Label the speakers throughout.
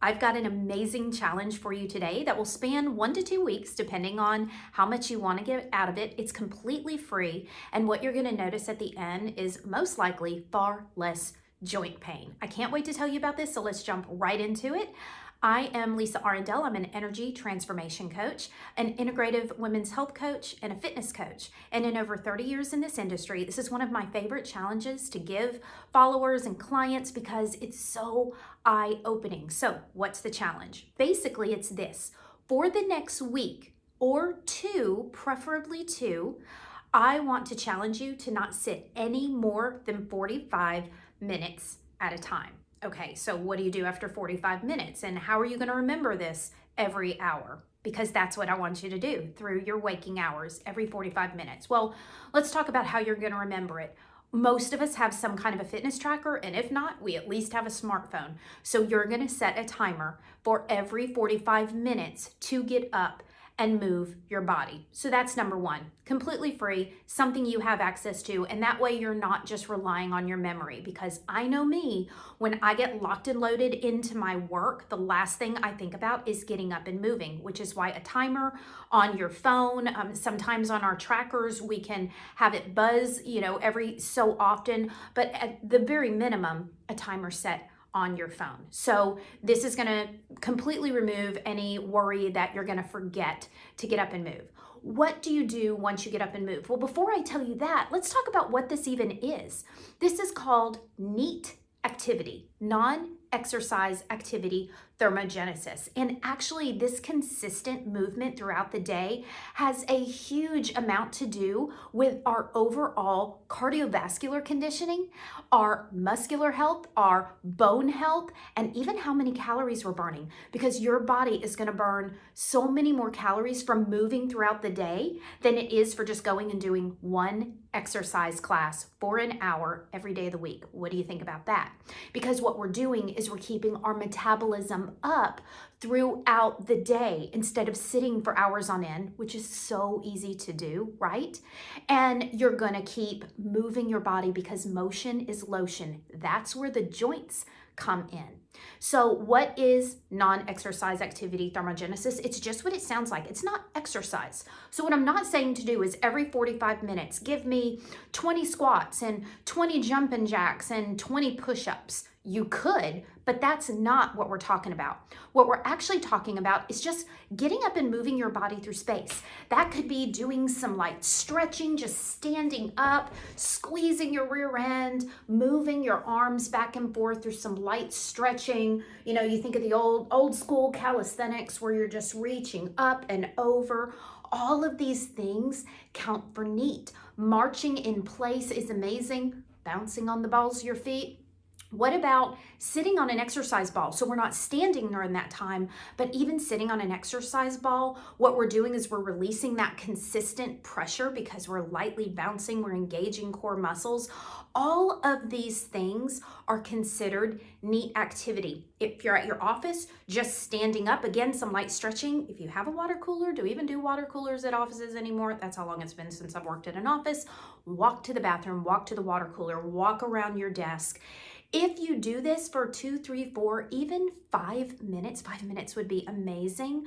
Speaker 1: I've got an amazing challenge for you today that will span 1 to 2 weeks, depending on how much you want to get out of it. It's completely free, and what you're going to notice at the end is most likely far less joint pain. I can't wait to tell you about this, so let's jump right into it. I am Lisa Arundel. I'm an energy transformation coach, an integrative women's health coach, and a fitness coach. And in over 30 years in this industry, this is one of my favorite challenges to give followers and clients because it's so eye-opening. So what's the challenge? Basically, it's this. For the next week or two, preferably two, I want to challenge you to not sit any more than 45 minutes at a time. Okay, so what do you do after 45 minutes? And how are you going to remember this every hour? Because that's what I want you to do through your waking hours every 45 minutes. Well, let's talk about how you're going to remember it. Most of us have some kind of a fitness tracker, and if not, we at least have a smartphone. So you're going to set a timer for every 45 minutes to get up and move your body. So that's number one, completely free, something you have access to, and that way you're not just relying on your memory, because I know me, when I get locked and loaded into my work, the last thing I think about is getting up and moving, which is why a timer on your phone, sometimes on our trackers, we can have it buzz, every so often, but at the very minimum, a timer set on your phone. So this is going to completely remove any worry that you're going to forget to get up and move. What do you do once you get up and move? Well, before I tell you that, let's talk about what this even is. This is called NEAT activity, non-exercise activity thermogenesis. And actually, this consistent movement throughout the day has a huge amount to do with our overall cardiovascular conditioning, our muscular health, our bone health, and even how many calories we're burning, because your body is going to burn so many more calories from moving throughout the day than it is for just going and doing one exercise class for an hour every day of the week. What do you think about that? Because what we're doing is we're keeping our metabolism up throughout the day instead of sitting for hours on end, which is so easy to do, right? And you're going to keep moving your body because motion is lotion. That's where the joints come in. So what is non-exercise activity thermogenesis? It's just what it sounds like. It's not exercise. So what I'm not saying to do is every 45 minutes, give me 20 squats and 20 jumping jacks and 20 push-ups. You could, but that's not what we're talking about. What we're actually talking about is just getting up and moving your body through space. That could be doing some light stretching, just standing up, squeezing your rear end, moving your arms back and forth through some light stretching. You think of the old school calisthenics where you're just reaching up and over. All of these things count for NEAT. Marching in place is amazing. Bouncing on the balls of your feet. What about sitting on an exercise ball? So we're not standing during that time, but even sitting on an exercise ball, what we're doing is we're releasing that consistent pressure because we're lightly bouncing, we're engaging core muscles. All of these things are considered NEAT activity. If you're at your office, just standing up, again, some light stretching. If you have a water cooler, do we even do water coolers at offices anymore? That's how long it's been since I've worked at an office. Walk to the bathroom, walk to the water cooler, walk around your desk. If you do this for 2, 3, 4, even 5 minutes, 5 minutes would be amazing.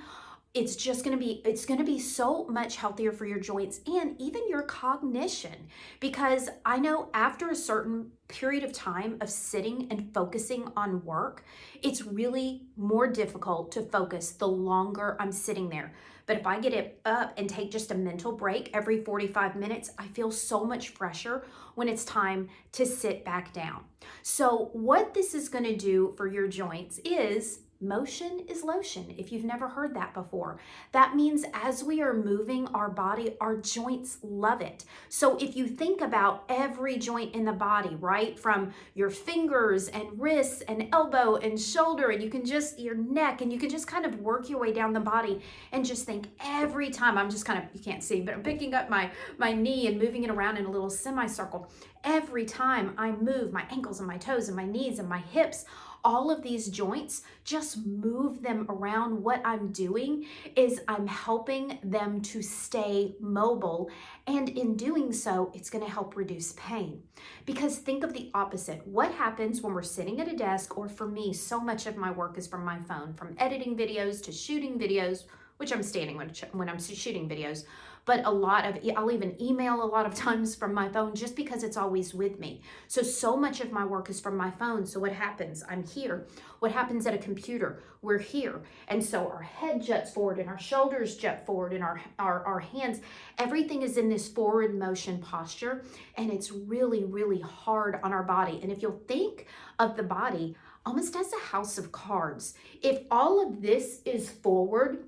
Speaker 1: It's going to be so much healthier for your joints and even your cognition, because I know after a certain period of time of sitting and focusing on work, it's really more difficult to focus the longer I'm sitting there. But if I get it up and take just a mental break every 45 minutes, I feel so much fresher when it's time to sit back down. So what this is going to do for your joints is motion is lotion. If you've never heard that before, that means as we are moving our body, our joints love it. So if you think about every joint in the body, right, from your fingers and wrists and elbow and shoulder, and you can just, your neck, and you can just kind of work your way down the body and just think every time, I'm just kind of, you can't see, but I'm picking up my knee and moving it around in a little semicircle. Every time I move my ankles and my toes and my knees and my hips, all of these joints, just move them around. What I'm doing is I'm helping them to stay mobile. And in doing so, it's going to help reduce pain. Because think of the opposite. What happens when we're sitting at a desk, or for me, so much of my work is from my phone, from editing videos to shooting videos, which I'm standing when I'm shooting videos. But I'll even email a lot of times from my phone just because it's always with me. So much of my work is from my phone. So what happens? I'm here. What happens at a computer? We're here. And so our head juts forward and our shoulders jut forward and our hands, everything is in this forward motion posture. And it's really, really hard on our body. And if you'll think of the body almost as a house of cards, if all of this is forward,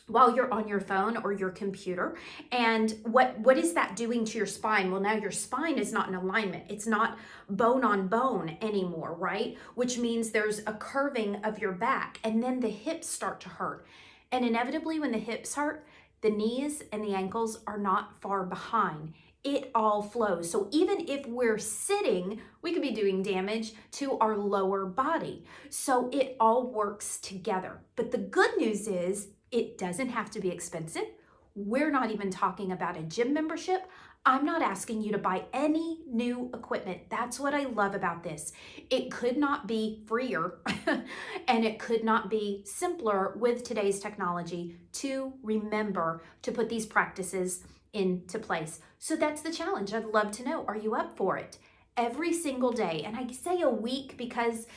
Speaker 1: while you're on your phone or your computer. And what is that doing to your spine? Well, now your spine is not in alignment. It's not bone on bone anymore, right? Which means there's a curving of your back, and then the hips start to hurt. And inevitably, when the hips hurt, the knees and the ankles are not far behind. It all flows. So even if we're sitting, we could be doing damage to our lower body. So it all works together. But the good news is, it doesn't have to be expensive. We're not even talking about a gym membership. I'm not asking you to buy any new equipment. That's what I love about this. It could not be freer and it could not be simpler with today's technology to remember to put these practices into place. So that's the challenge. I'd love to know, are you up for it? Every single day. And I say a week because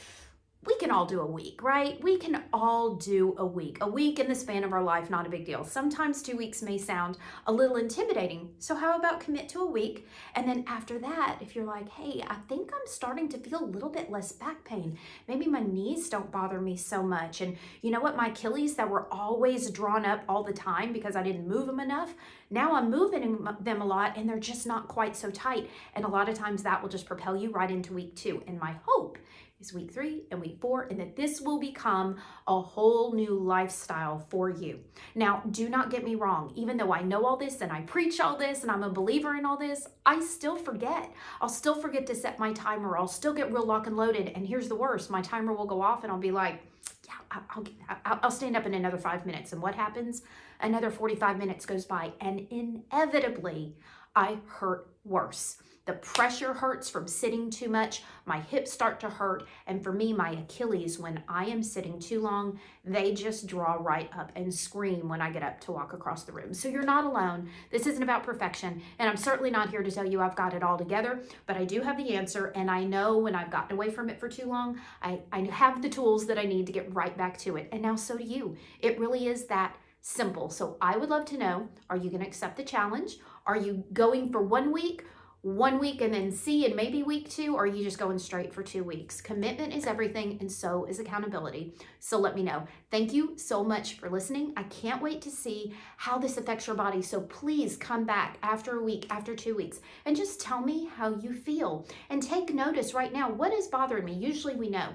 Speaker 1: we can all do a week, right? We can all do a week. A week in the span of our life, not a big deal. Sometimes 2 weeks may sound a little intimidating. So how about commit to a week? And then after that, if you're like, hey, I think I'm starting to feel a little bit less back pain. Maybe my knees don't bother me so much. And you know what? My Achilles that were always drawn up all the time because I didn't move them enough, now I'm moving them a lot and they're just not quite so tight. And a lot of times that will just propel you right into week 2. And my hope is week 3 and week 4, and that this will become a whole new lifestyle for you. Now, do not get me wrong. Even though I know all this and I preach all this and I'm a believer in all this, I still forget. I'll still forget to set my timer. I'll still get real lock and loaded. And here's the worst. My timer will go off and I'll be like, yeah, I'll stand up in another 5 minutes. And what happens? Another 45 minutes goes by and inevitably I hurt worse. The pressure hurts from sitting too much. My hips start to hurt. And for me, my Achilles, when I am sitting too long, they just draw right up and scream when I get up to walk across the room. So you're not alone. This isn't about perfection. And I'm certainly not here to tell you I've got it all together, but I do have the answer. And I know when I've gotten away from it for too long, I have the tools that I need to get right back to it. And now so do you. It really is that simple. So I would love to know, are you going to accept the challenge? Are you going for 1 week? 1 week and then see, and maybe week 2, or are you just going straight for 2 weeks? Commitment is everything, and so is accountability. So let me know. Thank you so much for listening. I can't wait to see how this affects your body. So please come back after a week, after 2 weeks, and just tell me how you feel. And take notice right now, what is bothering me? Usually we know.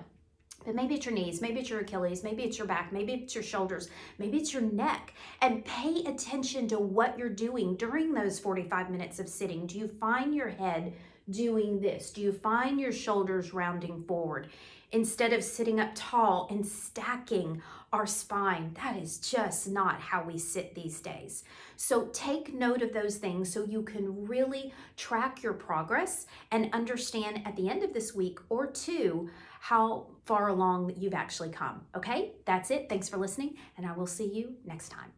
Speaker 1: But maybe it's your knees, maybe it's your Achilles, maybe it's your back, maybe it's your shoulders, maybe it's your neck. And pay attention to what you're doing during those 45 minutes of sitting. Do you find your head doing this? Do you find your shoulders rounding forward? Instead of sitting up tall and stacking our spine, that is just not how we sit these days. So take note of those things so you can really track your progress and understand at the end of this week or 2 how far along you've actually come. Okay, that's it. Thanks for listening, and I will see you next time.